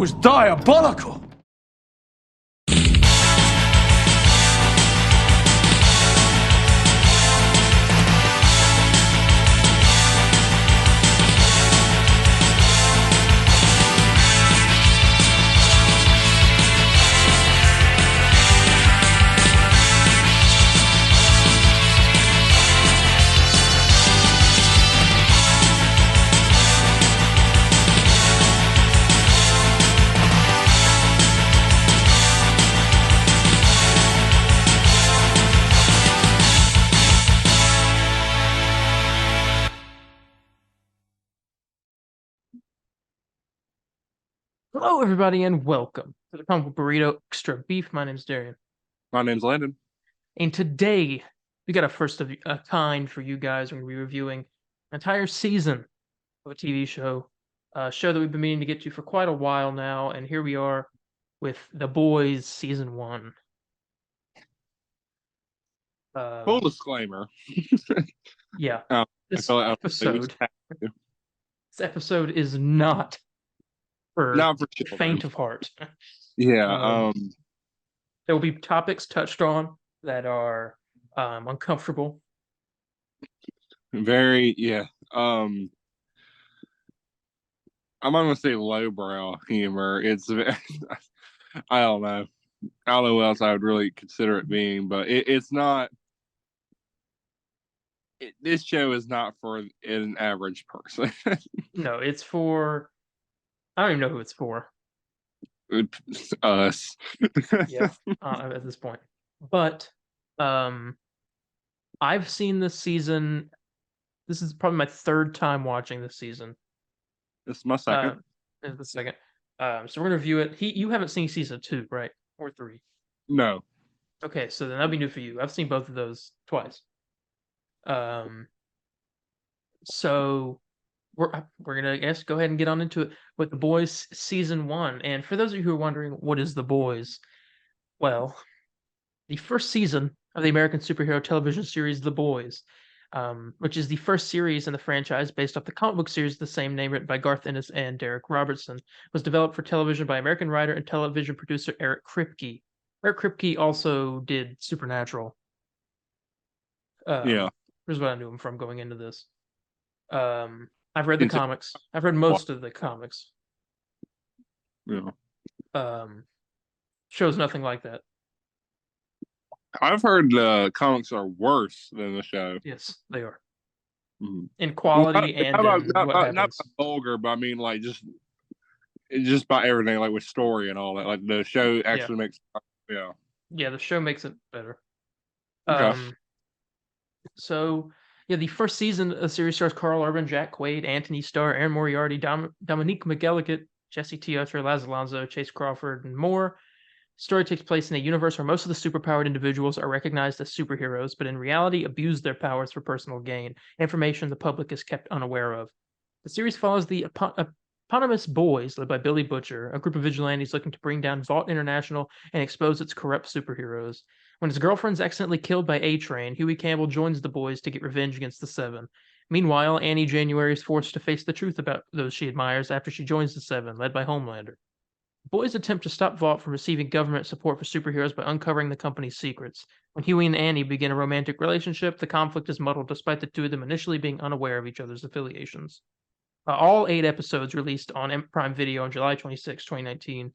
was diabolical. Hello, everybody, and welcome to the Comic Book Burrito Extra Beef. My name's Darien, My name's Landon. and today we got a first of a kind for you guys. We're going to be reviewing an entire season of a TV show, a show that we've been meaning to get to for quite a while now, and here we are with The Boys Season 1. Full disclaimer. Yeah, I this feel like episode is not for not for the children. faint of heart. Yeah. There will be topics touched on that are uncomfortable. Very, yeah. I'm not gonna say lowbrow humor. It's I don't know. I don't know what else I would really consider it being, but it's not. This show is not for an average person. No, it's for. I don't even know who it's for. Us. Yeah, at this point. But I've seen this season. This is probably my third time watching this season. This is my second. This is the second. So we're gonna review it. You haven't seen season 2, right? Or 3? No. Okay, so then that'll be new for you. I've seen both of those twice. So we're gonna go ahead and get on into it with The Boys Season 1. And for those of you who are wondering what is The Boys, well, the first season of the American superhero television series The Boys, which is the first series in the franchise based off the comic book series of the same name written by Garth Ennis and Derek Robertson, was developed for television by American writer and television producer Eric Kripke. Eric Kripke also did Supernatural. Yeah. Here's what I knew him from going into this. I've read the comics. I've read most of the comics. Yeah. Show's nothing like that. I've heard the comics are worse than the show. Yes, they are. Mm-hmm. In quality and not vulgar, but I mean like just by everything, like with story and all that. Like the show actually makes the show makes it better. Okay. So yeah, the first season of the series stars Carl Urban, Jack Quaid, Anthony Starr, Aaron Moriarty, Dominique McElligott, Jesse T. Utter, Laz Alonso, Chase Crawford, and more. Story takes place in a universe where most of the superpowered individuals are recognized as superheroes, but in reality abuse their powers for personal gain, information the public is kept unaware of. The series follows the eponymous Boys, led by Billy Butcher, a group of vigilantes looking to bring down Vought International and expose its corrupt superheroes. When his girlfriend's accidentally killed by A-Train, Huey Campbell joins the Boys to get revenge against the Seven. Meanwhile, Annie January is forced to face the truth about those she admires after she joins the Seven, led by Homelander. Boys attempt to stop Vought from receiving government support for superheroes by uncovering the company's secrets. When Huey and Annie begin a romantic relationship, the conflict is muddled despite the two of them initially being unaware of each other's affiliations. All 8 episodes released on Prime Video on July 26, 2019,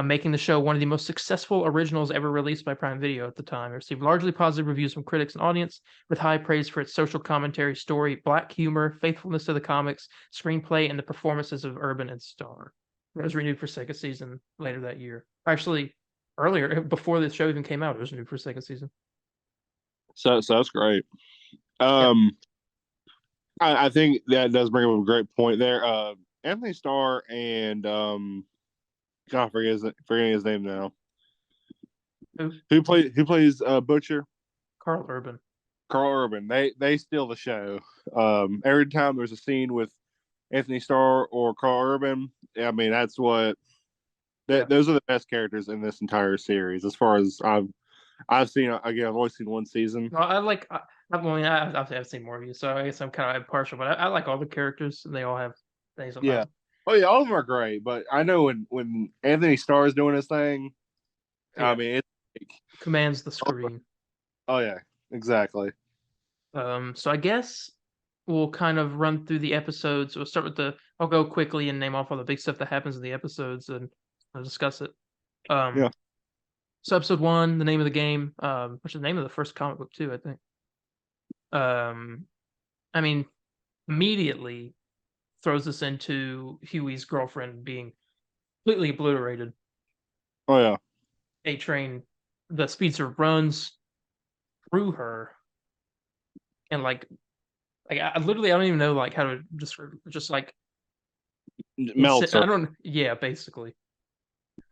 making the show one of the most successful originals ever released by Prime Video at the time. It received largely positive reviews from critics and audience, with high praise for its social commentary, story, black humor, faithfulness to the comics, screenplay, and the performances of Urban and Starr. It was renewed for second season later that year. Actually, earlier, before the show even came out, it was renewed for second season. So that's great. I think that does bring up a great point there. Anthony Starr and God, forgetting his name now. Who plays Butcher? Carl Urban. Carl Urban. They steal the show. Every time there's a scene with Anthony Starr or Carl Urban, I mean that's what. Those are the best characters in this entire series, as far as I've seen. Again, I've only seen one season. Well, I've seen more of you, so I guess I'm kind of partial, but I like all the characters, and they all have things. Yeah, Oh yeah, all of them are great, but I know when Anthony Starr is doing his thing, I Yeah, mean, it's like, commands the screen. oh yeah, exactly. So I guess we'll kind of run through the episodes. We'll start with I'll go quickly and name off all the big stuff that happens in the episodes and I'll discuss it. Yeah. So episode one, the name of the game, which is the name of the first comic book too, I think. Um, I mean, immediately throws us into Huey's girlfriend being completely obliterated. Oh yeah. A train, the speedster runs through her and I literally I don't even know like how to just like Melts her. I don't yeah basically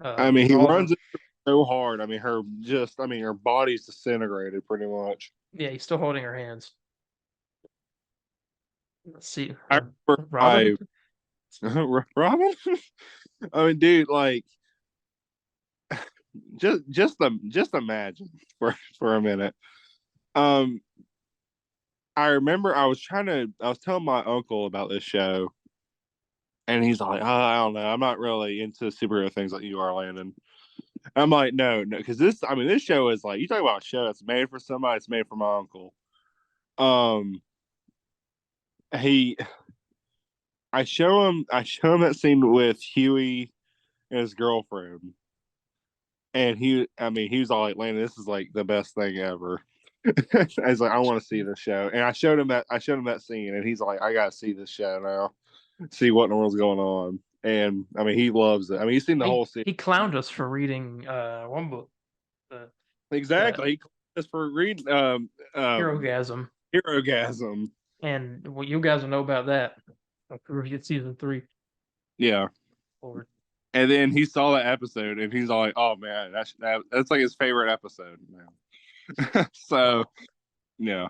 I mean, he all of her runs it so hard. I mean, her body's disintegrated pretty much. yeah he's still holding her hands. Let's see I Robin. remember Robin. I mean, dude, like just imagine for a minute. Um, I remember I was telling my uncle about this show, and he's like, oh, I don't know, I'm not really into superhero things like you are, Landon. I'm like, no, because this show is like, you talk about a show that's made for somebody, it's made for my uncle. Um, he, I show him that scene with Huey and his girlfriend, and he was all like, Landon, this is like the best thing ever. I was like, I want to see this show, and I showed him that scene, and he's like, I gotta see this show now, see what in the world's going on. And I mean, he loves it. I mean, he's seen the whole series. He clowned us for reading one book, the the Exactly. He just for reading Herogasm, Hero Gasm. and well, you guys will know about that. I'll review season three Yeah. forward. And then he saw that episode, and he's all like, "Oh man, that's like his favorite episode now." So Wow. yeah.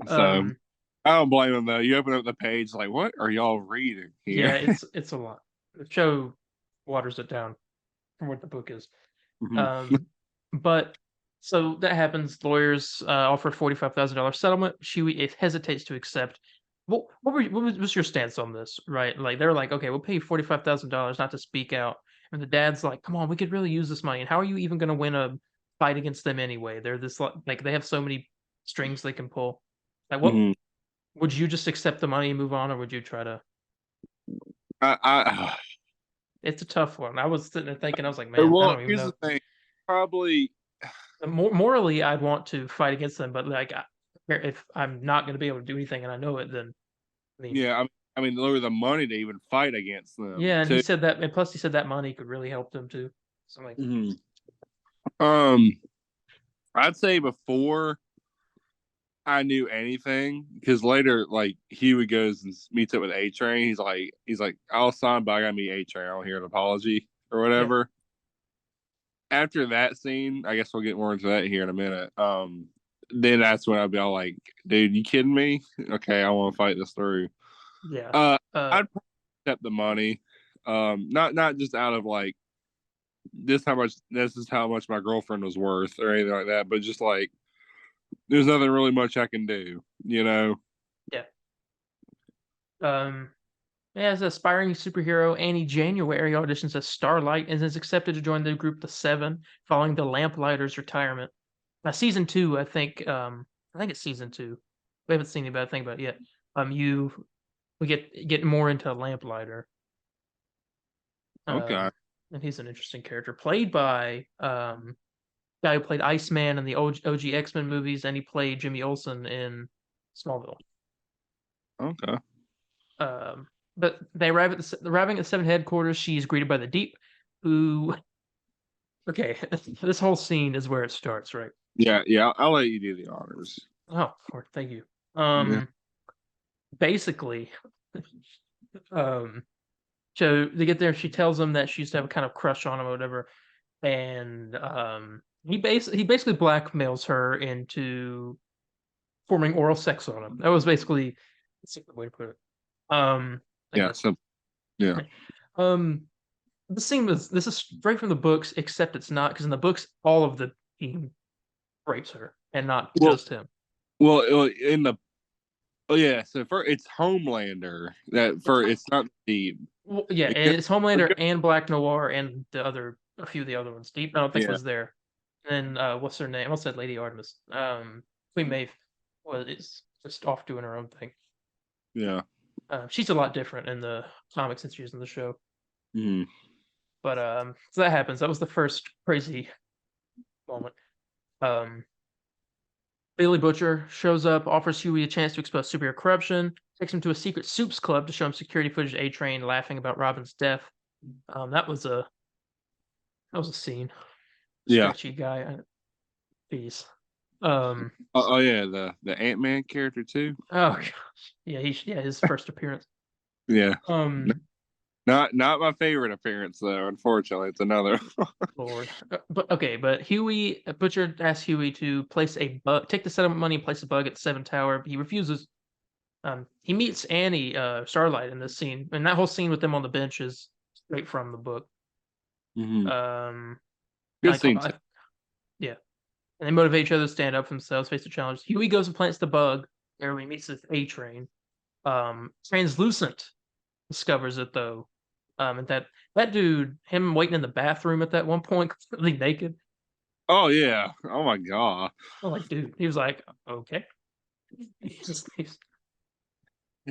So Um, I don't blame him though. You open up the page, like, what are y'all reading yeah, here? it's a lot. The show waters it down from what the book is. Mhm. Um, but so that happens. Lawyers offer $45,000 settlement. She hesitates to accept. What's your stance on this? Right, like they're like, okay, we'll pay you $45,000 not to speak out, and the dad's like, come on, we could really use this money. And how are you even going to win a fight against them anyway? They're this like they have so many strings they can pull. Like, what Mhm. would you just accept the money and move on, or would you try to? I It's a tough one. I was sitting there thinking, I was like, man, I well, don't even here's know. the thing. Probably, Morally, I'd want to fight against them, but like, if I'm not going to be able to do anything and I know it, then I mean, yeah. I mean, lower the money to even fight against them. yeah. And he To said that, and plus he said that money could really help them too. So I'm like, Mhm. um, I'd say before I knew anything, because later, like Huey goes and meets up with A Train. He's like, I'll sign, but I gotta meet A Train. I don't hear an apology or yeah, whatever. After that scene, I guess we'll get more into that here in a minute. Then that's when I'd be all like, dude, you kidding me? Okay, I want to fight this through. yeah, Uh, uh, I'd probably accept the money. Not just out of like this is how much my girlfriend was worth or anything like that, but just like there's nothing really much I can do, you know. yeah. Um, as an aspiring superhero, Annie January auditions as Starlight and is accepted to join the group The Seven following the Lamplighters' retirement. Now, season two, I think it's season two. We haven't seen any bad thing about it yet. You we get more into Lamplighter. Okay, And he's an interesting character, played by guy who played Iceman in the OG X-Men movies, and he played Jimmy Olsen in Smallville. okay, But they arriving at Seven headquarters. She's greeted by the Deep, who okay, this whole scene is where it starts, right? yeah. I'll let you do the honors. Oh, thank you. Yeah. Basically, um, so they get there. She tells him that she used to have a kind of crush on him or whatever, and he basically blackmails her into forming oral sex on him. That was basically that's a good way to put it. I Yeah, guess. so yeah. Um, this is straight from the books, except it's not because in the books all of the team rapes her and not Well, just him. well, in the Oh yeah, so for it's Homelander that for it's not Deep. Well, yeah, It and it's Homelander and Black Noir and a few of the other ones. Deep, I don't think yeah, was there. And what's her name? I almost said Lady Artemis. Queen Maeve is just off doing her own thing. yeah. She's a lot different in the comics since she's in the show. Mm. But so that happens. That was the first crazy moment. Um, Billy Butcher shows up, offers Huey a chance to expose superhero corruption, takes him to a secret soups club to show him security footage of A-Train laughing about Robin's death. That was a scene. Yeah. Stretchy guy. Peace. Um. Oh yeah, the Ant-Man character too. Oh gosh. Yeah. His first appearance. Yeah. Um. Not my favorite appearance though. Unfortunately, it's another. Lord. But okay. But Huey Butcher asks Huey to place a bug, take the settlement money, and place a bug at the Seven Tower. But he refuses. He meets Annie, Starlight, in this scene, and that whole scene with them on the bench is straight from the book. Mm-hmm. Um. Good scene. Yeah. And they motivate each other to stand up for themselves, face the challenge. Huey goes and plants the bug, where he meets with A-Train. Translucent discovers it though. And that dude, him waiting in the bathroom at that one point, completely naked. Oh yeah. Oh my god. I'm like, dude, he was like, okay. He's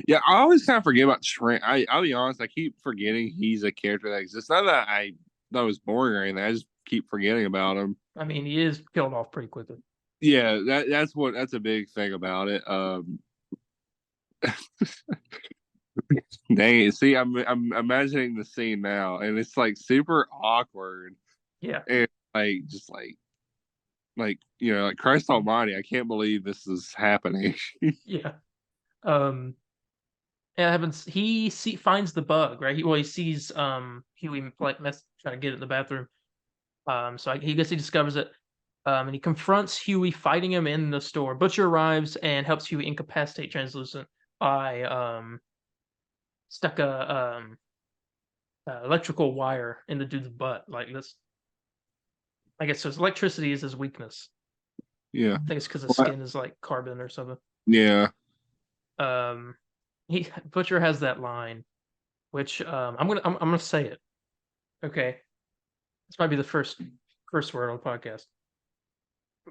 Yeah, I always kind of forget about Trent. I'll be honest, I keep forgetting he's a character that exists. Not that I thought it was boring or anything. I just keep forgetting about him. I mean, he is killed off pretty quickly. Yeah, that's a big thing about it. Dang it. See, I'm imagining the scene now, and it's like super awkward Yeah, and like like Christ Almighty, I can't believe this is happening. yeah. Um, yeah, it happens. Finds the bug, right? He sees Huey like trying to get it in the bathroom. He discovers it. And he confronts Huey fighting him in the store. Butcher arrives and helps Huey incapacitate Translucent by stuck a electrical wire in the dude's butt. Like this, I guess so. Electricity is his weakness. Yeah. I think it's because his skin is like carbon or something. Yeah. Um, he Butcher has that line, which I'm gonna say it. Okay, this might be the first word on the podcast,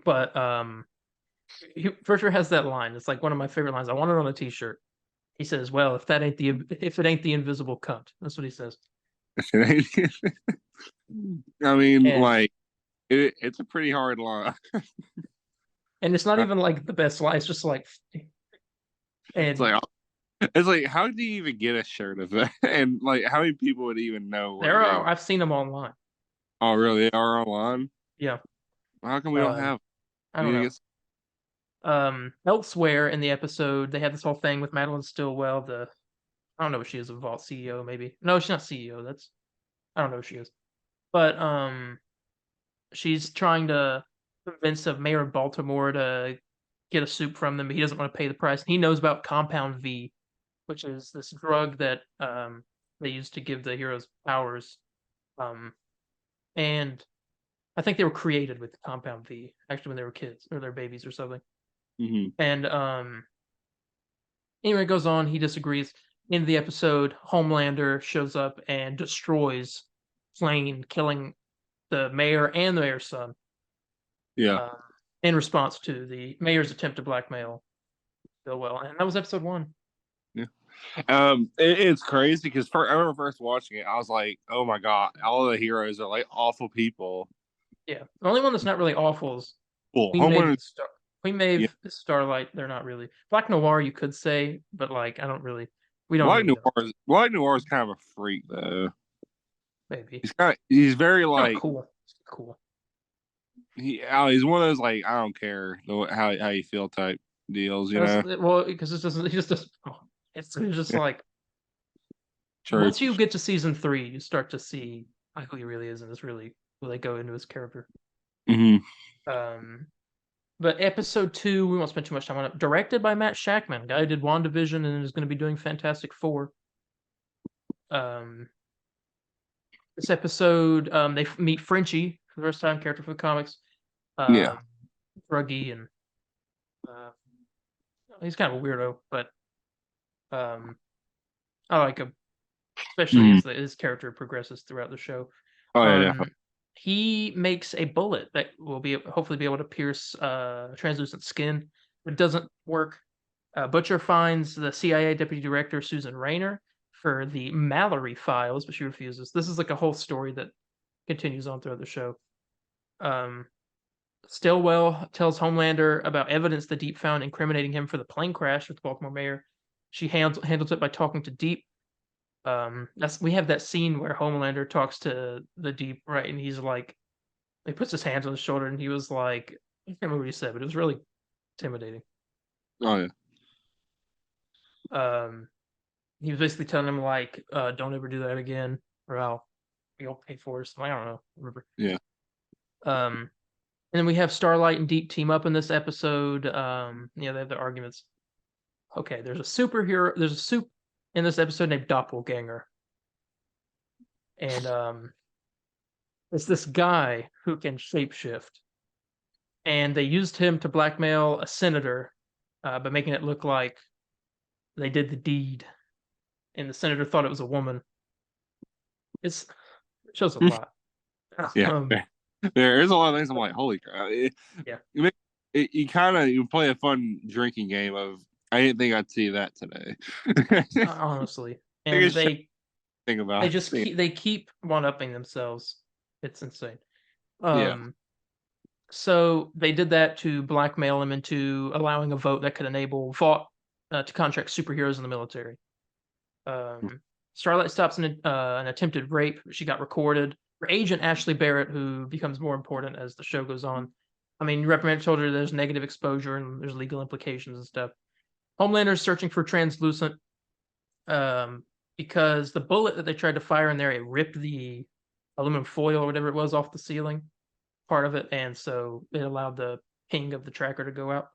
but Butcher has that line. It's like one of my favorite lines. I want it on a T-shirt. He says, "Well, if it ain't the invisible cunt," that's what he says. I mean, And like it's a pretty hard line. it's not even like the best line. It's just like, It's and like how do you even get a shirt of that? And like how many people would even know what it is? I've seen them online. Oh, really? They are online? Yeah. How come we don't have? I We don't need know. to get Elsewhere in the episode, they had this whole thing with Madeline Stillwell. I don't know what she is, a Vault CEO, maybe. No, she's not CEO. I don't know what she is. But she's trying to convince the mayor of Baltimore to get a soup from them, but he doesn't want to pay the price. And he knows about Compound V, which is this drug that they use to give the heroes powers. And I think they were created with Compound V, actually, when they were kids or they're babies or something. Mm-hmm. And anyway, it goes on. He disagrees. In the episode, Homelander shows up and destroys plane, killing the mayor and the mayor's son. Yeah. In response to the mayor's attempt to blackmail Bill Well, and that was episode 1. Yeah. It's crazy because I remember first watching it, I was like, "Oh my god, all the heroes are like awful people." Yeah, the only one that's not really awful is Cool. Queen Maeve, Yeah. Starlight. They're not really Black Noir. You could say, but like I don't really. We don't need them. Black Noir is kind of a freak though. Maybe He's very like cool. Cool. He's one of those like I don't care how you feel type deals, you know. Well, because it doesn't. He just doesn't. It's just like True. once you get to season 3, you start to see who he really is, and it's really where they go into his character. Mm-hmm. But episode 2, we won't spend too much time on it. Directed by Matt Shakman, guy who did WandaVision and is going to be doing Fantastic Four. This episode, they meet Frenchie for the first time, character for the comics. Yeah. Druggy and He's kind of a weirdo, but I like him, especially Mhm. as his character progresses throughout the show. Oh yeah, Um, definitely. he makes a bullet that will hopefully be able to pierce translucent skin. It doesn't work. Butcher finds the CIA deputy director Susan Rayner for the Mallory files, but she refuses. This is like a whole story that continues on throughout the show. Um, Stillwell tells Homelander about evidence that Deep found incriminating him for the plane crash with the Baltimore mayor. She handles it by talking to Deep. We have that scene where Homelander talks to the Deep, right? And he's like, he puts his hands on his shoulder, and he was like, I can't remember what he said, but it was really intimidating. Oh yeah, Um, he was basically telling him like, don't ever do that again, or you'll pay for it. So I don't know, remember. yeah. Um, and then we have Starlight and Deep team up in this episode. They have their arguments. Okay, there's a superhero. There's a soup in this episode named Doppelganger, and it's this guy who can shapeshift, and they used him to blackmail a senator by making it look like they did the deed, and the senator thought it was a woman. It shows a lot. Yeah. Um, There's a lot of things I'm like, holy crap. yeah, You kind of you play a fun drinking game of I didn't think I'd see that today. honestly, and Biggest shock thing they about just it. keep one upping themselves. It's insane. Yeah. Um, so they did that to blackmail him into allowing a vote that could enable Vought to contract superheroes in the military. Starlight stops an attempted rape. She got recorded. Her agent Ashley Barrett, who becomes more important as the show goes on. I mean, Reprimand told her there's negative exposure and there's legal implications and stuff. Homelander's searching for translucent because the bullet that they tried to fire in there, it ripped the aluminum foil or whatever it was off the ceiling, part of it, and so it allowed the ping of the tracker to go out.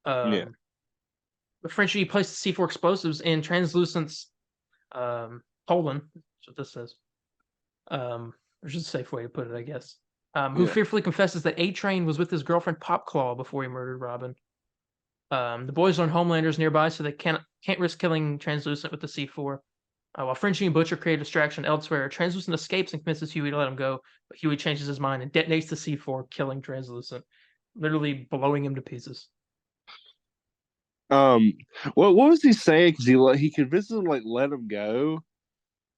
Yeah. But Frenchie placed the C4 explosives in Translucent's Poland. That's what this says. Which is a safe way to put it, I guess. Who Yeah. fearfully confesses that A-Train was with his girlfriend Popclaw before he murdered Robin. The boys learn Homelander's nearby, so they can't risk killing Translucent with the C4. While Frenchie and Butcher create a distraction elsewhere, Translucent escapes and convinces Huey to let him go, but Huey changes his mind and detonates the C4, killing Translucent, literally blowing him to pieces. Um, what was he saying? Because he convinced him to, like, let him go,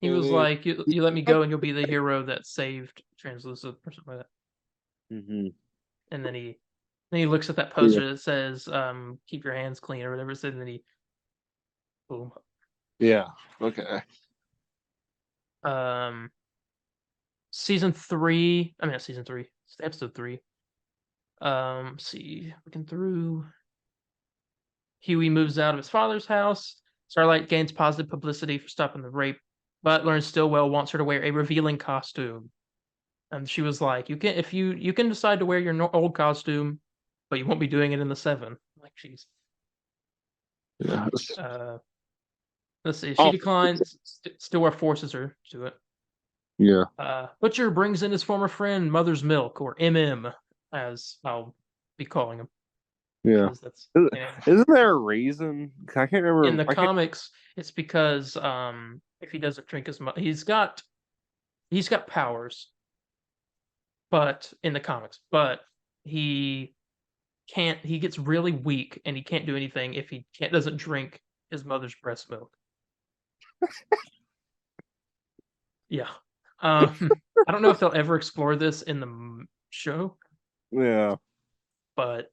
He and was then like, "You let me go, and you'll be the hero that saved Translucent," or something like that. Mhm. And then he looks at that Yeah. poster that says, "Keep your hands clean" or whatever it said, and then he boom. Yeah. Okay. Um, season 3. I mean, not season 3. It's episode 3. See, looking through. Huey moves out of his father's house. Starlight gains positive publicity for stopping the rape, but learns Stillwell wants her to wear a revealing costume. And she was like, "You can if you can decide to wear your old costume, but you won't be doing it in the 7." Like, she's Yeah. uh, let's see. She Oh. declines. Stillwell forces her to it. Yeah. Butcher brings in his former friend, Mother's Milk, or MM, as I'll be calling him, Yeah. because that's Isn't there a reason? 'Cause I can't in remember. the I can't. comics. It's because if he doesn't drink as much, he's got powers, but in the comics, but he can't. He gets really weak, and he can't do anything if he doesn't drink his mother's breast milk. Yeah. I don't know if they'll ever explore this in the show, Yeah. but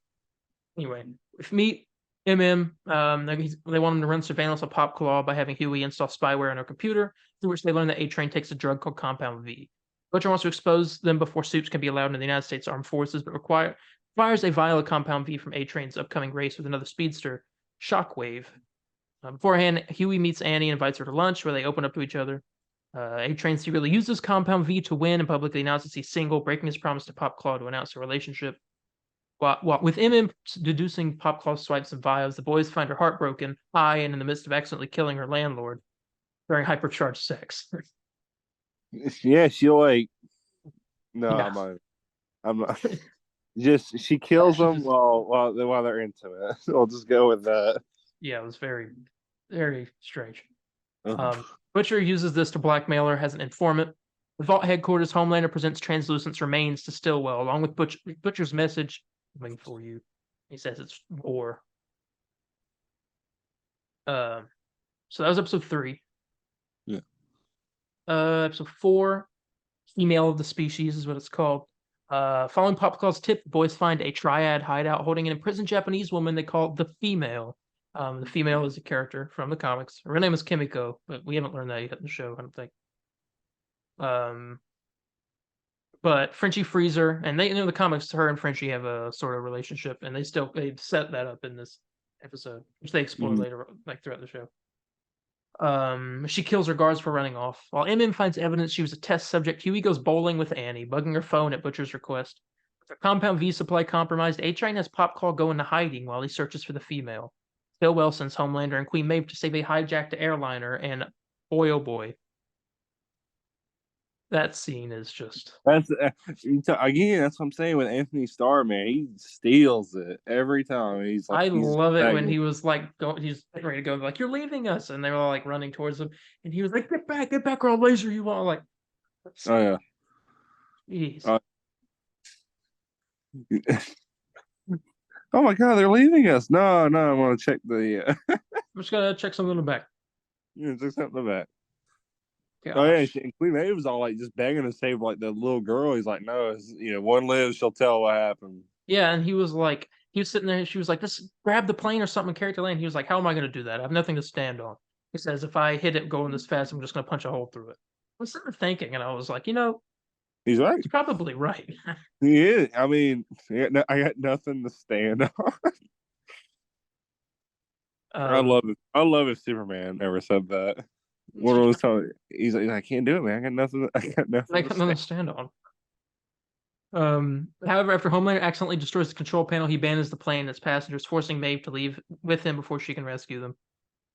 anyway, if meet MM, they want him to run surveillance of Popclaw by having Huey install spyware on her computer, through which they learn that A-Train takes a drug called Compound V. Butcher wants to expose them before Supes can be allowed into the United States Armed Forces, but requires a vial of Compound V from A-Train's upcoming race with another speedster, Shockwave. Beforehand, Huey meets Annie and invites her to lunch, where they open up to each other. A-Train secretly uses Compound V to win and publicly announces he's single, breaking his promise to Popclaw to announce their relationship. With MM deducing Popclaw's swipes and vials, the boys find her heartbroken, high, and in the midst of accidentally killing her landlord during hypercharged sex. Yeah. She like. No, Yeah. I'm not. I'm not. Just she kills She them just while they're intimate. We'll just go with that. yeah, it was very very strange. Ugh. Butcher uses this to blackmail her as an informant. The Vault headquarters, Homelander presents Translucent's remains to Stillwell, along with Butcher's message coming for you. He says it's war. Um, so that was episode 3. Yeah. Episode 4, Female of the Species is what it's called. Following Popcall's tip, the boys find a triad hideout holding an imprisoned Japanese woman they call the Female. The Female is a character from the comics. Her name is Kimiko, but we haven't learned that yet in the show, I don't think. But Frenchie Freezer, and they, the comics, her and Frenchie have a sort of relationship, and they set that up in this episode, which they explore Mhm. later, like throughout the show. She kills her guards for running off. While MM finds evidence she was a test subject, Huey goes bowling with Annie, bugging her phone at Butcher's request. With her compound V supply compromised, A-Train has Popcall go into hiding while he searches for the female. Stillwell sends Homelander and Queen Maeve to save a hijacked airliner, and boy oh boy, that scene is just That's again. That's what I'm saying with Anthony Starr, man. He steals it every time. I He's love it that when good. he was like he's getting ready to go, like, you're leaving us, and they were all like running towards him, and he was like, get back, or I'll laser you all. Like, Oh yeah. jeez. Uh, oh my God, they're leaving us. No, no, I want to check the. I'm just gonna check something in the back. Check something in the back. Oh yeah, Gosh. and Queen Maeve was all like just begging to save like the little girl. He's like, no, one lives, she'll tell what happened. Yeah, and he was like, he was sitting there, she was like, just grab the plane or something and carry it to land. He was like, how am I gonna do that? I have nothing to stand on. He says, if I hit it going this fast, I'm just gonna punch a hole through it. I was sitting there thinking, and I was like, He's right. he's probably right. He is. I mean, I got nothing to stand on. I um, love it. I love if Superman ever said that. One of those times, he's like, I can't do it, man. I got nothing. I got I nothing to got nothing stand. to stand on. However, after Homelander accidentally destroys the control panel, he abandons the plane and its passengers, forcing Maeve to leave with him before she can rescue them.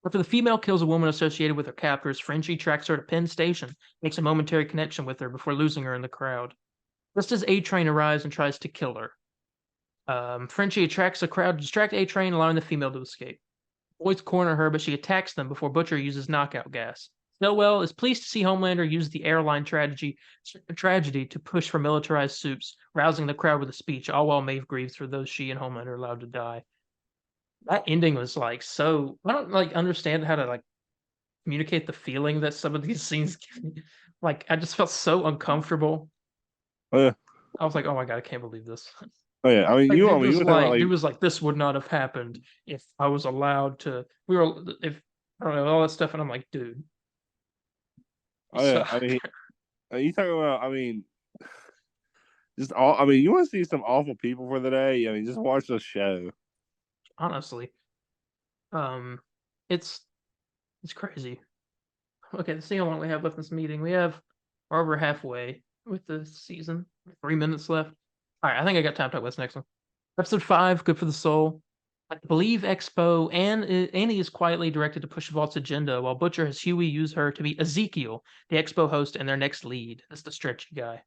After the female kills a woman associated with her captors, Frenchie tracks her to Penn Station, makes a momentary connection with her before losing her in the crowd. Just as A-Train arrives and tries to kill her, Frenchie attracts the crowd to distract A-Train, allowing the female to escape. Boys corner her, but she attacks them before Butcher uses knockout gas. Snowell is pleased to see Homelander use the airline tragedy to push for militarized soups, rousing the crowd with a speech, all while Maeve grieves for those she and Homelander allowed to die. That ending was like so. I don't like understand how to like communicate the feeling that some of these scenes give me. Like I just felt so uncomfortable. Oh yeah, I was like, oh my god, I can't believe this. oh yeah. I mean, Like you were talking about dude like, was like, this would not have happened if I was allowed to. We were if I don't know all that stuff, and I'm like, dude, you oh yeah. I suck. mean, you talking about? I mean, just all. I mean, you want to see some awful people for the day? I mean, just watch the show. Honestly, um, it's it's crazy. Okay, let's see how long we have left in this meeting. We're over halfway with the season. 3 minutes left. All right, I think I got time to talk about this next one. Episode 5, Good for the Soul. I believe Expo and Annie is quietly directed to push Vault's agenda, while Butcher has Huey use her to be Ezekiel, the Expo host, and their next lead. That's the stretchy guy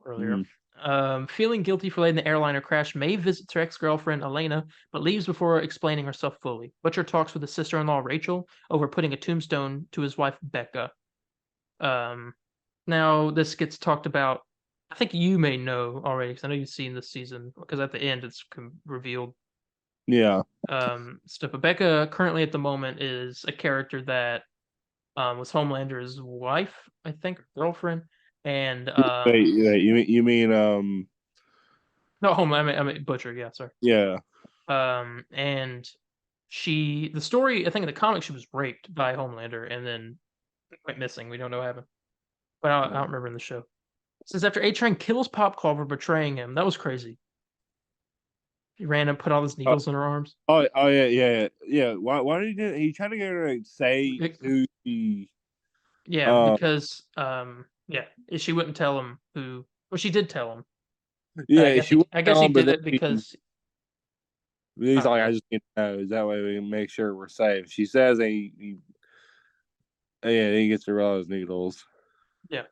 earlier. Mm. Feeling guilty for letting the airliner crash, Mae visits her ex-girlfriend Elena, but leaves before explaining herself fully. Butcher talks with his sister-in-law Rachel over putting a tombstone to his wife Becca. Um, Now this gets talked about. I think you may know already because I know you've seen this season because at the end it's revealed Yeah. stuff. But Becca currently at the moment is a character that was Homelander's wife, I think, girlfriend, and Wait, you mean no, I mean Butcher. Yeah, sorry. yeah. And the story, I think in the comic, she was raped by Homelander and then went missing. We don't know what happened, but I don't remember in the show. It says after A-Train kills Popcall for betraying him, that was crazy. He ran and put all his Oh, needles in her arms. oh yeah. Why did he try to get her to say who he Yeah, um because yeah, she wouldn't tell him who. Well, she did tell him. But yeah, she wouldn't I guess tell he him, but did then it because I he's don't like, know. I just need to know. That way we can make sure we're safe. She says yeah, he gets to roll his needles. Yeah.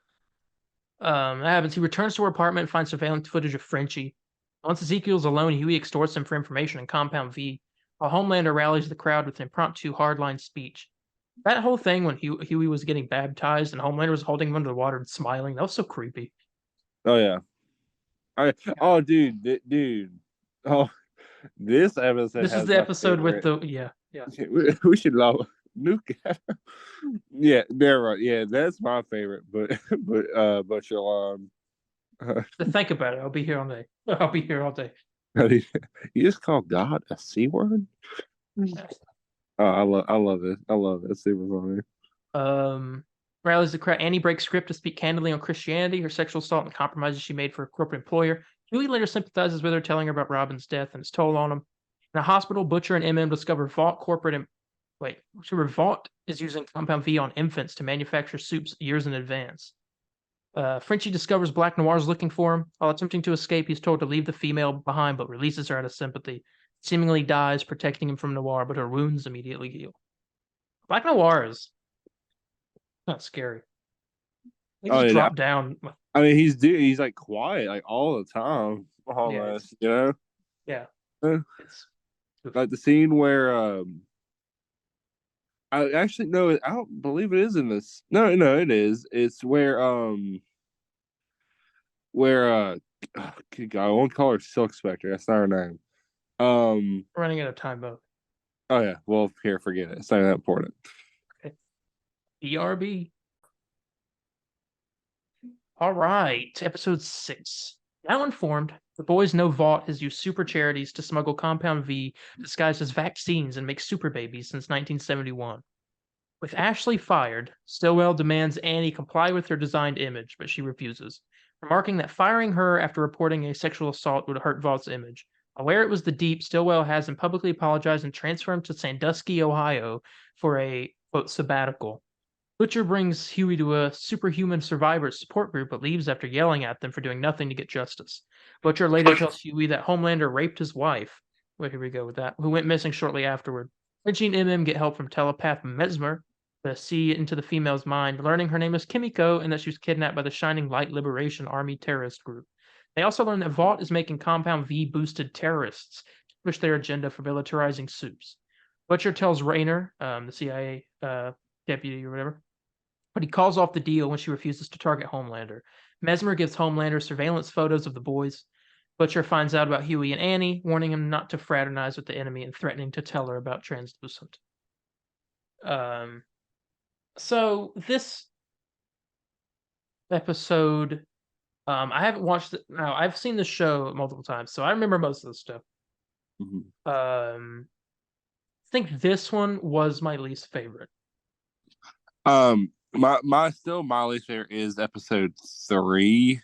That happens. He returns to her apartment and finds surveillance footage of Frenchie. Once Ezekiel's alone, Huey extorts him for information in Compound V, while Homelander rallies the crowd with an impromptu hardline speech. That whole thing when Huey was getting baptized and Homelander was holding him under the water and smiling, that was so creepy. Oh yeah. Oh, dude. Oh, this episode This is has the my episode with favorite. the yeah. We should love nuke. Yeah, they're right. Yeah, that's my favorite. But Butcher Line. Think about it. I'll be here all day. I'll be here all day. You just call God a C word? Oh, I love it. I love it. It's super funny. Rallies the crowd. Annie breaks script to speak candidly on Christianity, her sexual assault, and compromises she made for a corporate employer. Huey later sympathizes with her, telling her about Robin's death and its toll on him. In a hospital, Butcher and MM discover Vought is using Compound V on infants to manufacture soups years in advance. Frenchie discovers Black Noir's looking for him. While attempting to escape, he's told to leave the female behind, but releases her out of sympathy. Seemingly dies, protecting him from Noir, but her wounds immediately heal. Black Noir is not scary. He Oh just yeah. dropped down. I mean, he's like quiet like all the time, almost. You know. Yeah. Uh, It's Like the scene where I actually no, I don't believe it is in this. No, it is. It's where good God, I won't call her Silk Spectre. That's not her name. running out of time mode. Oh yeah. Well, here, forget it. It's not that important. Okay. BRB. All right. Episode 6. Now informed, the boys know Vought has used super charities to smuggle Compound V disguised as vaccines and make super babies since 1971. With Ashley fired, Stillwell demands Annie comply with her designed image, but she refuses, remarking that firing her after reporting a sexual assault would hurt Vaught's image. Aware it was the Deep, Stillwell has him publicly apologize and transfer him to Sandusky, Ohio for a, quote, sabbatical. Butcher brings Huey to a superhuman survivors support group but leaves after yelling at them for doing nothing to get justice. Butcher later tells Huey that Homelander raped his wife. Well, here we go with that. Who went missing shortly afterward. Richie and MM get help from telepath Mesmer to see into the female's mind, learning her name is Kimiko and that she was kidnapped by the Shining Light Liberation Army terrorist group. They also learn that Vought is making Compound V boosted terrorists to push their agenda for militarizing soups. Butcher tells Rayner, the CIA deputy or whatever, but he calls off the deal when she refuses to target Homelander. Mesmer gives Homelander surveillance photos of the boys. Butcher finds out about Huey and Annie, warning him not to fraternize with the enemy and threatening to tell her about Translucent. So this episode, I haven't watched it. Now I've seen the show multiple times, so I remember most of the stuff. Mhm. I think this one was my least favorite. My least favorite is episode 3.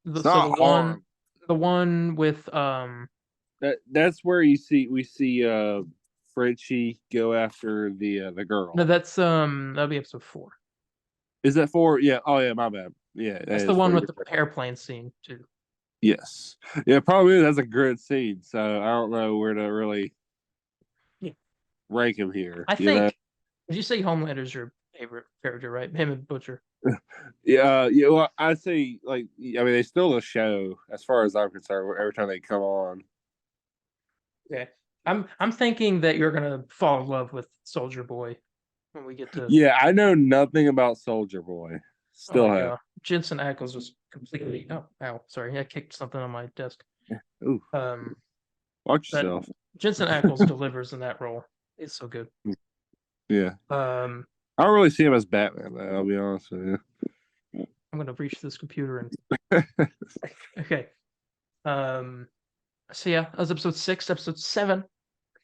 It's not hard. The one with That's where we see Frenchie go after the girl. no, that's that'll be episode 4. Is that 4? Yeah. Oh yeah, my bad. Yeah, That's the one with the airplane scene too. Yes. Yeah, probably that's a good scene. So I don't know where to really rank him here. I think. Did you say Homelander's your favorite character, right? Him and Butcher. Yeah. Well, I say like I mean they still a show as far as I'm concerned. Every time they come on. Okay, I'm thinking that you're gonna fall in love with Soldier Boy when we get to. Yeah, I know nothing about Soldier Boy. Still have. God. Jensen Ackles was completely. Oh, ow! Sorry, I kicked something on my desk. Ooh. Watch yourself. Jensen Ackles delivers in that role. It's so good. Yeah. I don't really see him as Batman, though, I'll be honest with you. I'm gonna reach this computer and okay. So yeah, that was episode 6. Episode 7,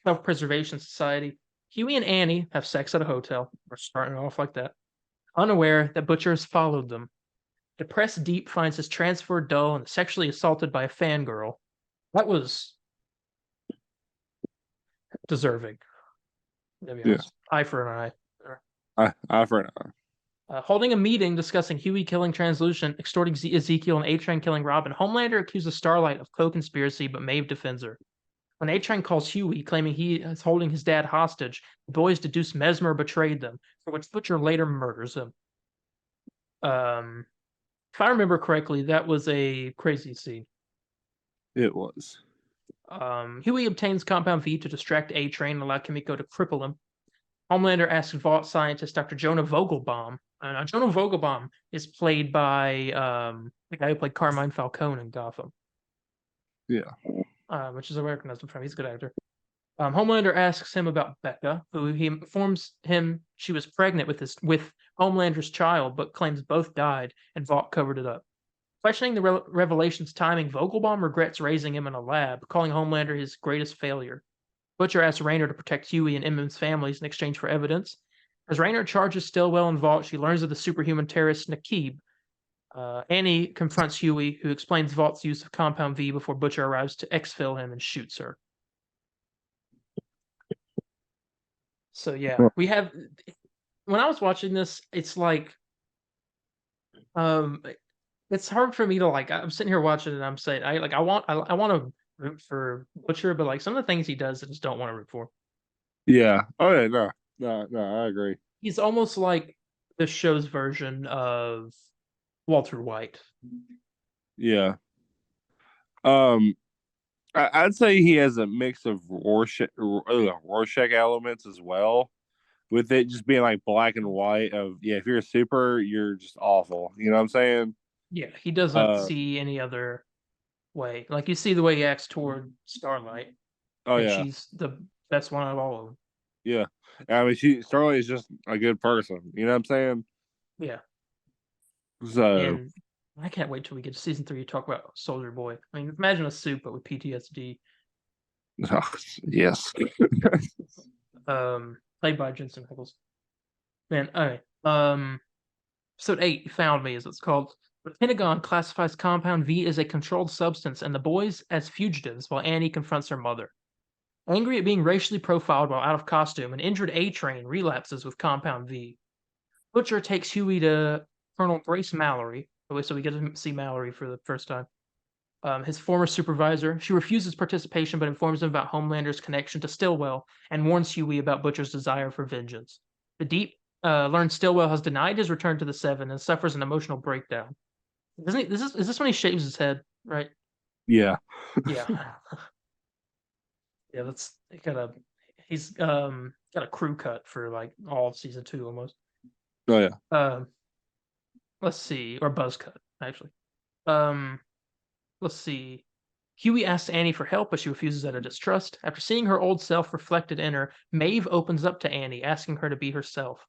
Self-Preservation Society. Huey and Annie have sex at a hotel. We're starting off like that. Unaware that Butcher has followed them. Depressed Deep finds his transfer dull and is sexually assaulted by a fangirl. That was deserving. Yeah. Eye for an eye. Eye for an eye. Holding a meeting discussing Huey killing Translucent, extorting Ezekiel, and A-Train killing Robin, Homelander accuses Starlight of co-conspiracy, but Maeve defends her. When A-Train calls Huey, claiming he is holding his dad hostage, the boys deduce Mesmer betrayed them, for which Butcher later murders him. If I remember correctly, that was a crazy scene. It was. Huey obtains Compound V to distract A-Train and allow Kimiko to cripple him. Homelander asks vault scientist Dr. Jonah Vogelbaum. Jonah Vogelbaum is played by the guy who played Carmine Falcone in Gotham. Yeah. Which is I recognize him from. He's a good actor. Homelander asks him about Becca, who he informs him she was pregnant with Homelander's child, but claims both died, and Vought covered it up. Questioning the revelation's timing, Vogelbaum regrets raising him in a lab, calling Homelander his greatest failure. Butcher asks Raynor to protect Huey and Emmons' families in exchange for evidence. As Raynor charges Stillwell and Vought, she learns of the superhuman terrorist Nakib. Annie confronts Huey, who explains Vault's use of Compound V before Butcher arrives to exfil him and shoots her. So yeah, we have. When I was watching this, it's like, it's hard for me to like. I'm sitting here watching it, and I'm saying, I want to root for Butcher, but like some of the things he does, I just don't want to root for. Yeah. Oh yeah. No. I agree. He's almost like the show's version of Walter White. Yeah. Um, I'd say he has a mix of Rorschach elements as well, with it just being like black and white. Of yeah, if you're a super, you're just awful. You know what I'm saying? Yeah, he doesn't see any other way. Like you see the way he acts toward Starlight, Oh and yeah, she's the best one out of all of them. yeah. I mean, Starlight is just a good person. You know what I'm saying? Yeah, So and I can't wait till we get to season 3 to talk about Soldier Boy. I mean, imagine a suit but with PTSD. yes. Played by Jensen Ackles. Man, all right. Episode 8, You Found Me, as it's called. The Pentagon classifies Compound V as a controlled substance and the boys as fugitives while Annie confronts her mother. Angry at being racially profiled while out of costume, an injured A-Train relapses with Compound V. Butcher takes Huey to Colonel Grace Mallory. So we get to see Mallory for the first time. His former supervisor. She refuses participation but informs him about Homelander's connection to Stillwell and warns Huey about Butcher's desire for vengeance. The Deep learns Stillwell has denied his return to the Seven and suffers an emotional breakdown. Isn't he? Is this when he shaves his head? Right? Yeah. Yeah. Yeah. That's he's got a crew cut for like all of season 2 almost. Oh yeah. Let's see, or buzz cut actually. Um, let's see. Huey asks Annie for help, but she refuses out of distrust. After seeing her old self reflected in her, Maeve opens up to Annie, asking her to be herself.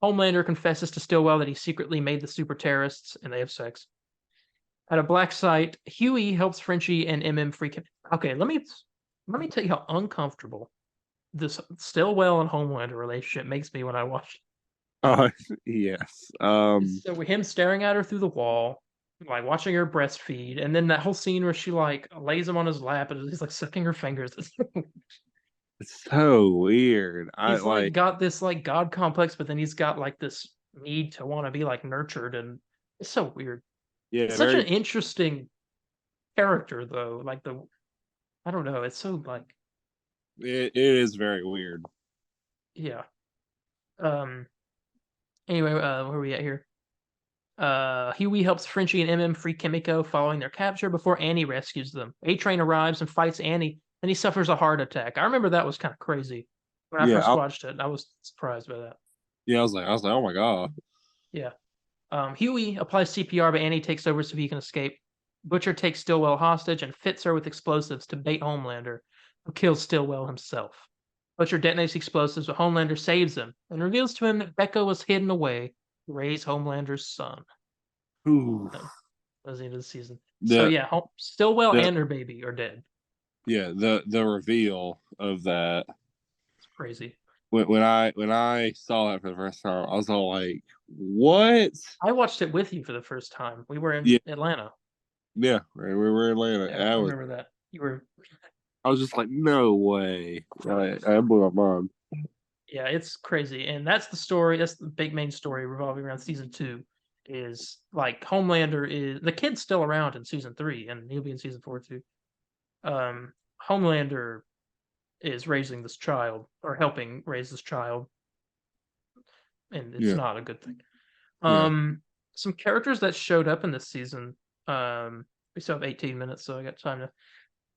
Homelander confesses to Stillwell that he secretly made the super terrorists, and they have sex. At a black site, Huey helps Frenchie and MM free. Okay, let me tell you how uncomfortable this Stillwell and Homelander relationship makes me when I watch. Yes. So with him staring at her through the wall, like watching her breastfeed, and then that whole scene where she like lays him on his lap and he's like sucking her fingers. It's so weird. I He's like like got this like god complex, but then he's got like this need to want to be like nurtured, and it's so weird. It's yeah, such an very interesting character though. Like I don't know, it's so like it is very weird. yeah. Um anyway, where are we at here? Huey helps Frenchie and MM free Kimiko following their capture before Annie rescues them. A-Train arrives and fights Annie, then he suffers a heart attack. I remember that was kind of crazy. When I Yeah, first watched it, I was surprised by that. yeah, I was like, oh my god. Yeah. Huey applies CPR, but Annie takes over so he can escape. Butcher takes Stillwell hostage and fits her with explosives to bait Homelander, who kills Stillwell himself. Butcher detonates explosives, but Homelander saves him and reveals to him that Becca was hidden away to raise Homelander's son. Ooh. That was the end of the season. So The yeah, Stillwell the and her baby are dead. yeah, the reveal of that It's crazy. when I saw that for the first time, I was all like, what? I watched it with you for the first time. We were in Yeah, Atlanta. yeah, we were in Atlanta. Yeah, I remember that. You were I was just like, no way. I blew my mind. Yeah, it's crazy. And that's the story, that's the big main story revolving around season 2 is like Homelander is the kid's still around in season 3 and he'll be in season 4 too. Homelander is raising this child or helping raise this child and it's Yeah, not a good thing. yeah, Some characters that showed up in this season. We still have 18 minutes, so I got time to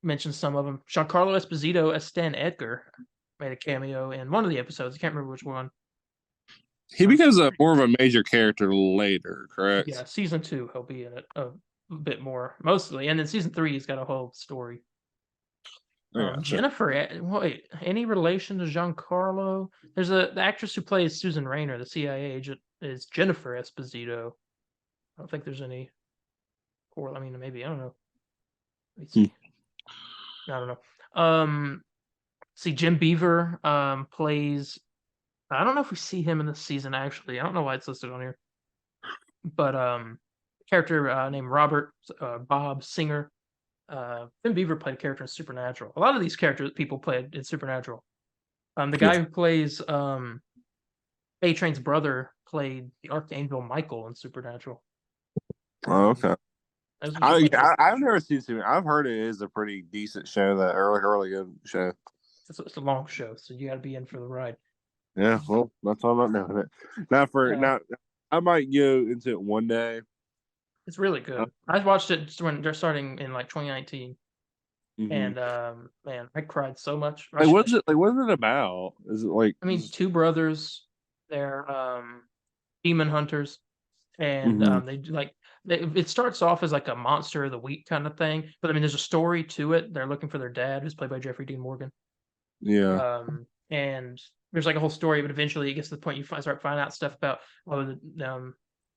mention some of them. Giancarlo Esposito as Stan Edgar made a cameo in one of the episodes. I can't remember which one. He becomes a more of a major character later, Yeah, correct? season 2 he'll be in it a bit more, mostly, and then season 3 he's got a whole story. I gotcha. Jennifer, wait, any relation to Giancarlo? There's the actress who plays Susan Rayner, the CIA agent, is Jennifer Esposito. I don't think there's any. Or I mean, maybe I don't know. Let me Hmm. see. I don't know. See, Jim Beaver plays. I don't know if we see him in this season. Actually, I don't know why it's listed on here. But character named Robert Bob Singer. Jim Beaver played a character in Supernatural. A lot of these characters people played in Supernatural. The Yeah. guy who plays A-Train's brother played the Archangel Michael in Supernatural. Oh, okay. Those are just like I've never seen Superman. I've heard it is a pretty decent show. That early good show. it's a long show, so you got to be in for the ride. Yeah, well, that's why I'm not doing it. Not. I might go into it one day. It's really Uh, good. I watched it when they're starting in like 2019, mhm. and man, I cried so much. Like, what's it? Like, what's it about? Is it like? I mean, two brothers, they're demon hunters, and Mhm. it starts off as like a monster of the week kind of thing, but I mean, there's a story to it. They're looking for their dad, who's played by Jeffrey Dean Morgan. Yeah. And there's like a whole story, but eventually it gets to the point start finding out stuff about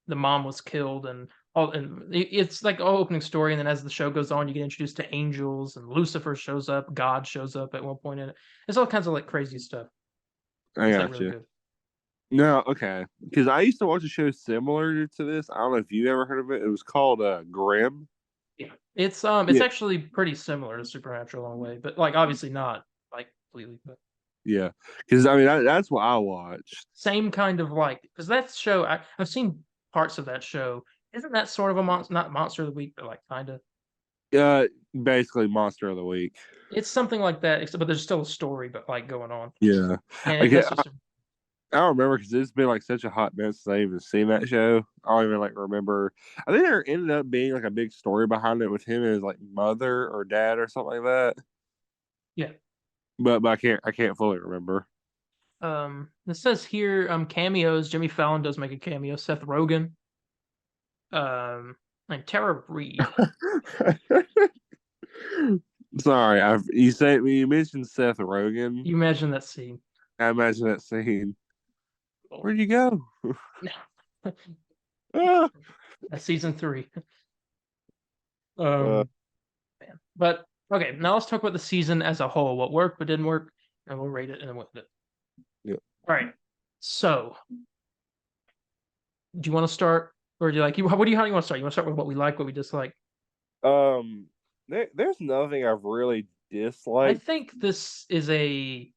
the mom was killed and all, and it's like all opening story. And then as the show goes on, you get introduced to angels and Lucifer shows up, God shows up at one point in it. It's all kinds of like crazy stuff. I It's like got really you. good. No, okay. Because I used to watch a show similar to this. I don't know if you ever heard of it. It was called Grimm. Yeah, it's Yeah. actually pretty similar to Supernatural in a way, but like obviously not like completely, but Yeah. Because I mean that's what I watched. same kind of like because that show I've seen parts of that show. Isn't that sort of a monster? Not monster of the week, but like kind of. Basically Monster of the Week. It's something like that, except but there's still a story, but like going on, Yeah. and Like that's just I don't remember because it's been like such a hot mess since I even seen that show. I don't even like remember. I think there ended up being like a big story behind it with him and his like mother or dad or something like that. yeah. But I can't fully remember. It says here cameos. Jimmy Fallon does make a cameo. Seth Rogen, and Tara Reid. Sorry, you mentioned Seth Rogen. You imagine that scene? I imagine that scene. Oh, Where'd you go? no. Ah. That's season 3. Uh, Man. But okay, now let's talk about the season as a whole. What worked, but didn't work, and we'll rate it and then what did. yeah. All right. So, do you want to start, or do you like you? How do you want to start? You want to start with what we like, what we dislike? Um, there's nothing I've really I disliked. think this is a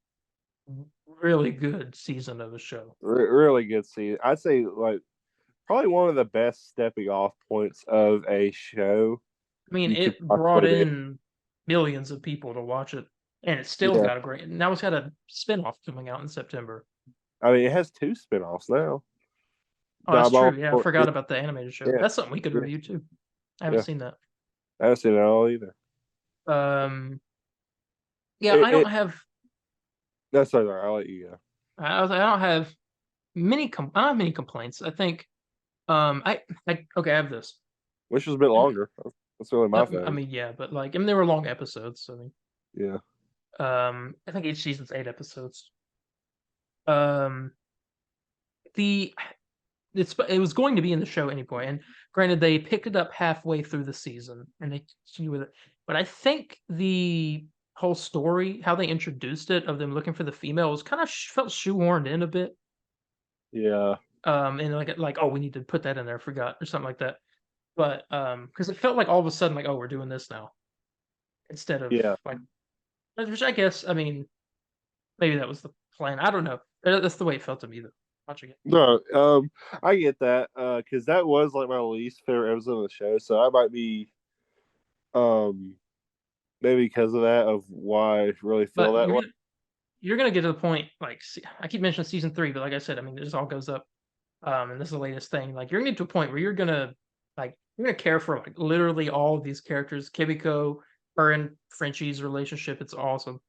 really good season of a show. Really good season. I'd say like probably one of the best stepping off points of a show I mean, you could it brought possibly be. in millions of people to watch it, and it still Yeah. got a great. Now it's got a spinoff coming out in September. I mean, it has two spinoffs now. Oh, that's true. Yeah, I Diabolical. forgot about the animated show. Yeah. That's something we could Yeah. review too. I haven't Yeah. seen that. I haven't seen it all either. Yeah, I don't It have. that's all right. I'll let you go. I don't have I don't have many complaints. I think. Okay. I have this. Which was a bit longer. That's really my I thing. mean, yeah, but like, I mean, they were long episodes. So I mean, Yeah. I think each season's 8 episodes. Um, the it was going to be in the show anyway, and granted, they picked it up halfway through the season and they continue with it. But I think the whole story, how they introduced it, of them looking for the female, was kind of felt shoehorned in a bit. Yeah. And like oh, we need to put that in there, forgot or something like that. But because it felt like all of a sudden like oh, we're doing this now instead of Yeah. like, which I guess I mean maybe that was the plan. I don't know. That's the way it felt to me though. Watching it. No, I get that. Because that was like my least favorite episode of the show. So I might be um maybe because of that of why I really feel But that way. you're gonna get to the point like I keep mentioning season 3, but like I said, I mean this all goes up. And this is the latest thing. Like you're gonna get to a point where you're gonna Like I'm gonna care for like literally all of these characters. Kimiko, her and Frenchie's relationship, it's awesome.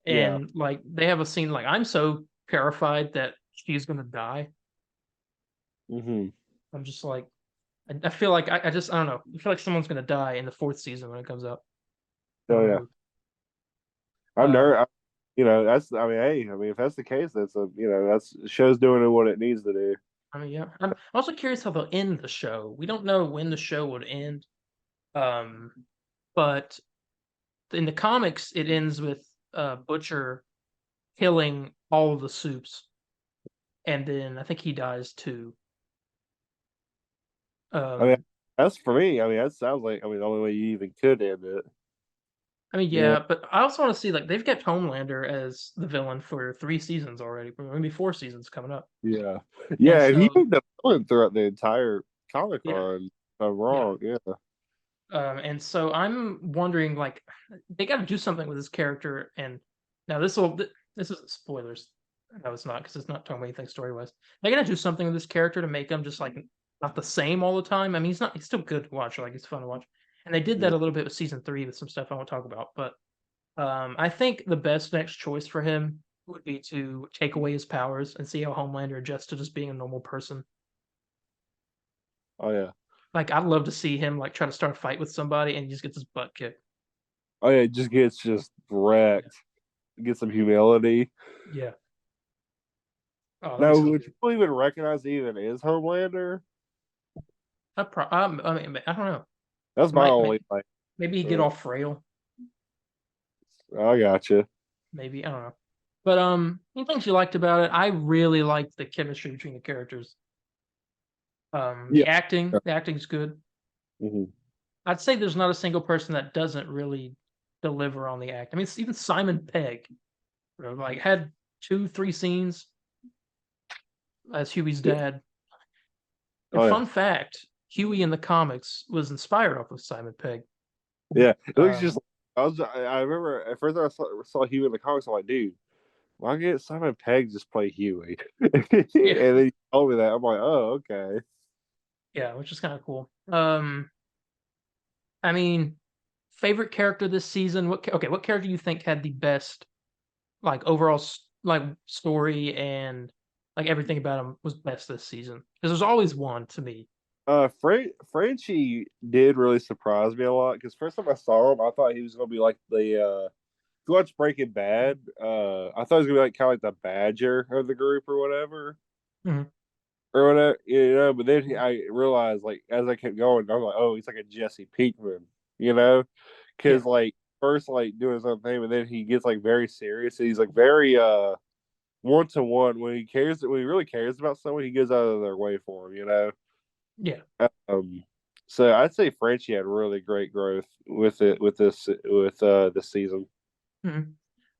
Yeah. And like they have a scene like I'm so terrified that she's gonna die. Hmm. I'm just like I feel like I just I don't know. I feel like someone's gonna die in the fourth season when it comes out. I Oh don't yeah. know. I'm Uh, nervous. You know, that's. I mean, hey, I mean, if that's the case, that's a. You know, that's show's doing what it needs to do. I mean, yeah. I'm also curious how they'll end the show. We don't know when the show would end. Um, but in the comics, it ends with Butcher killing all of the soups, and then I think he dies too. I mean, Um, that's for me. I mean, that sounds like. I mean, the only way you even could end it. I mean, Yeah. yeah, but I also want to see like they've kept Homelander as the villain for 3 seasons already, maybe 4 seasons coming up, Yeah. and Yeah, and he so made the villain throughout the entire comic yeah, run. If I'm yeah. wrong. Yeah. And so I'm wondering, like, they got to do something with this character. And now this isn't spoilers. No, it's not because it's not talking about anything story wise. They got to do something with this character to make him just like not the same all the time. I mean, he's not. He's still good to watch. Like, he's fun to watch. And they did Yeah. that a little bit with season 3 with some stuff I won't talk about. But I think the best next choice for him would be to take away his powers and see how Homelander adjusts to just being a normal person. Oh yeah. Like, I'd love to see him like try to start a fight with somebody and he just gets his butt kicked. Oh yeah. It just gets just Yeah. wrecked. Get some humility. Yeah. Oh, that'd be Now, so would good. people even recognize he even is Homelander? I mean, I don't know. That's my Might only like. maybe he get all frail. I gotcha. Maybe I don't know. But any things you liked about it? I really liked the chemistry between the characters. Yeah. The acting's good. Hmm. I'd say there's not a single person that doesn't really deliver on the act. I mean, it's even Simon Pegg, like had 2, 3 scenes as Huey's dad. And Oh yeah. fun fact, Huey in the comics was inspired off of Simon Pegg. Yeah. It looks just. Um, I remember at first I saw Huey in the comics. I'm like, dude, why can't Simon Pegg just play Huey? And yeah, then he told me that. I'm like, oh, okay. yeah, which is kind of cool. I mean, favorite character this season? What character do you think had the best like overall like story and like everything about him was best this season? Because there's always one to me. Frenchie did really surprise me a lot because first time I saw him, I thought he was gonna be like the if you watch Breaking Bad, I thought he was gonna be like kind of like the Badger of the group or whatever. Mhm. Or whatever, you know. But then I realized, like, as I kept going, I was like, oh, he's like a Jesse Pinkman, you know, Yeah, because like first like doing his own thing, but then he gets like very serious. And he's like very one to one when he really cares about someone, he goes out of their way for him, you know. yeah. So I'd say Frenchie had really great growth with it with this season. Mhm.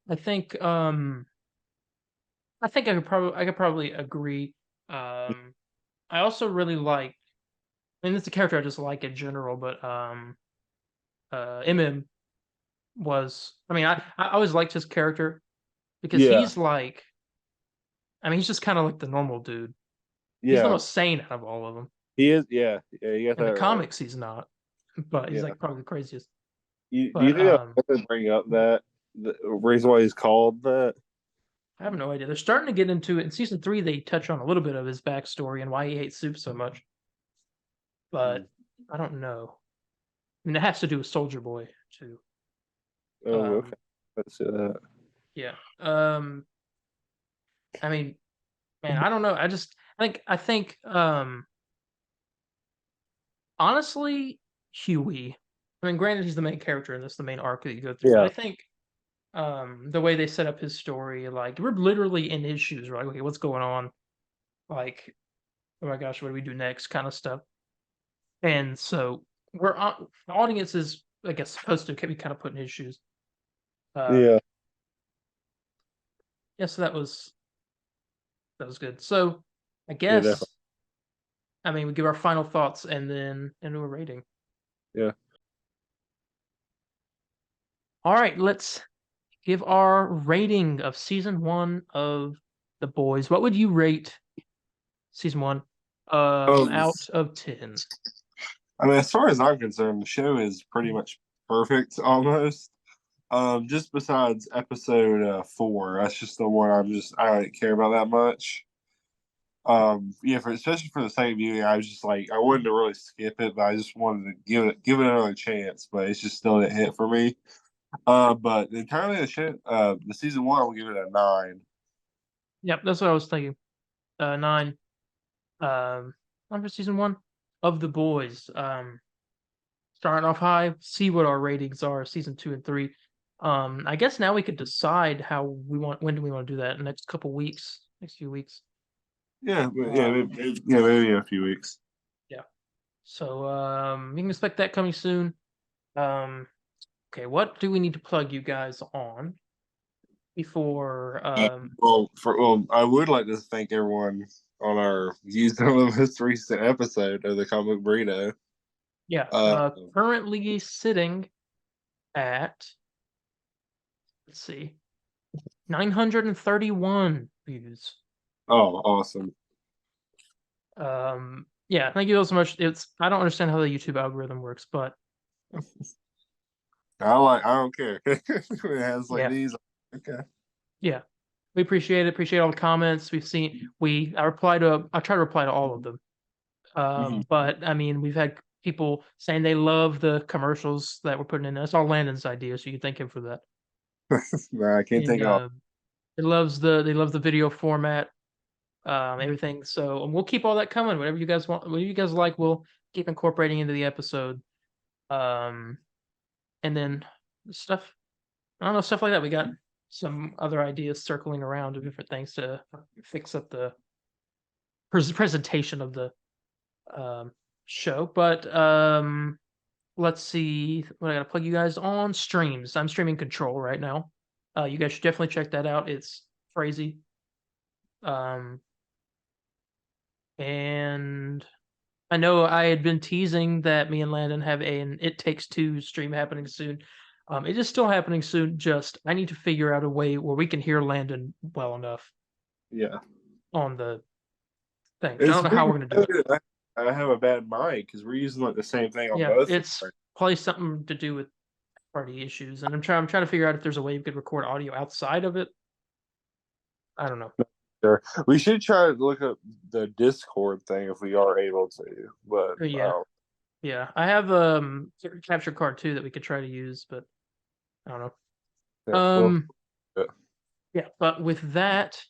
I think I could probably agree. I also really like. I mean, it's a character I just like in general, but MM was. I mean, I always liked his character because Yeah, he's like. I mean, he's just kind of like the normal dude. He's the yeah, most sane out of all of them. he is. Yeah, yeah, you got In the that right. comics, he's not, but he's Yeah. like probably the craziest. Do you But think they'll bring up that the reason why he's called that? I have no idea. They're starting to get into it in season 3. They touch on a little bit of his backstory and why he hates soup so much, Hmm. but I don't know. I mean, it has to do with Soldier Boy too. Oh, okay. Um, Let's see that. yeah. I mean, man, I don't know. I think honestly, Huey. I mean, granted, he's the main character in this, the main arc that you go through, but Yeah, I think the way they set up his story, like we're literally in his shoes, right? Okay, what's going on? Like, oh my gosh, what do we do next? Kind of stuff. And so the audience is, I guess, supposed to be kind of put in his shoes. yeah, Um, yeah, so that was good. So I yeah, definitely. guess I mean we give our final thoughts and then into a rating. Yeah. All right, let's give our rating of season 1 of The Boys. What would you rate season 1 Um, out of 10? I mean, as far as I'm concerned, the show is pretty much perfect almost. Just besides episode 4, that's just the one I don't care about that much. Yeah, especially for the same viewing, I was just like I wanted to really skip it, but I just wanted to give it another chance, but it's just still didn't hit for me. But entirely the season 1, I will give it a 9. Yep, that's what I was thinking. 9. On for season 1 of The Boys. Starting off high, see what our ratings are, season 2 and 3. I guess now we could decide when do we want to do that in the next few weeks. Yeah, Um, maybe in a few weeks. Yeah. So you can expect that coming soon. Okay, what do we need to plug you guys on before Well, I would like to thank everyone on our views on the most recent episode of the comic Burrito. Currently sitting at, let's see, 931 views. Oh, awesome. Yeah, thank you all so much. I don't understand how the YouTube algorithm works, but I don't care. It has like yeah. these. Okay. Yeah. We appreciate it. Appreciate all the comments we've seen. I try to reply to all of them. But I mean, we've had people saying they love the commercials that we're putting in. That's all Landon's idea, so you thank him for that. No, I can't think of. They love the video format, everything. So we'll keep all that coming. Whatever you guys want, whatever you guys like, we'll keep incorporating into the episode. And then stuff like that. We got some other ideas circling around of different things to fix up the presentation of the show. But let's see what I gotta plug you guys on. Streams. I'm streaming Control right now. You guys should definitely check that out. It's crazy. And I know I had been teasing that me and Landon have an It Takes Two stream happening soon. It is still happening soon. Just I need to figure out a way where we can hear Landon well enough. Yeah. On the thing. I don't know how we're gonna do it. I have a bad mic because we're using like the same thing on both. It's probably something to do with party issues, and I'm trying to figure out if there's a way you could record audio outside of it. I don't know. Sure. We should try to look up the Discord thing if we are able to. But yeah, I have capture card too that we could try to use, but I don't know. Yeah, but with that,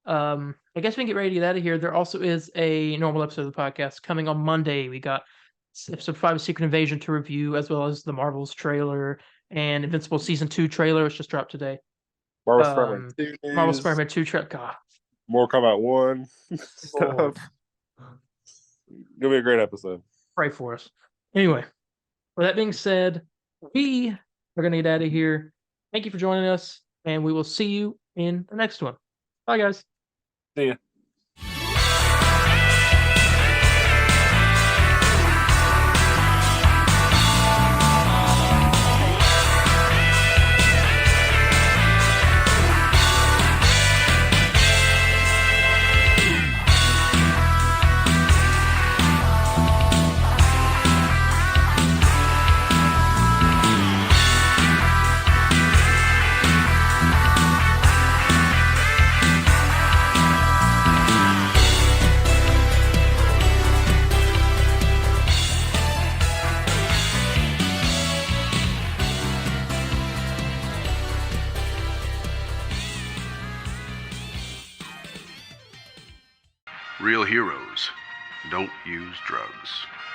I guess we can get ready to get out of here. There also is a normal episode of the podcast coming on Monday. We got episode 5 of Secret Invasion to review, as well as the Marvels trailer and Invincible season 2 trailer, which just dropped today. Marvel Spider-Man 2 news. Marvel Spider-Man 2 trailer. God. More Combat 1 stuff. Gonna be a great episode. Pray for us. Anyway, with that being said, we are gonna get out of here. Thank you for joining us, and we will see you in the next one. Bye, guys. See ya. Real heroes don't use drugs.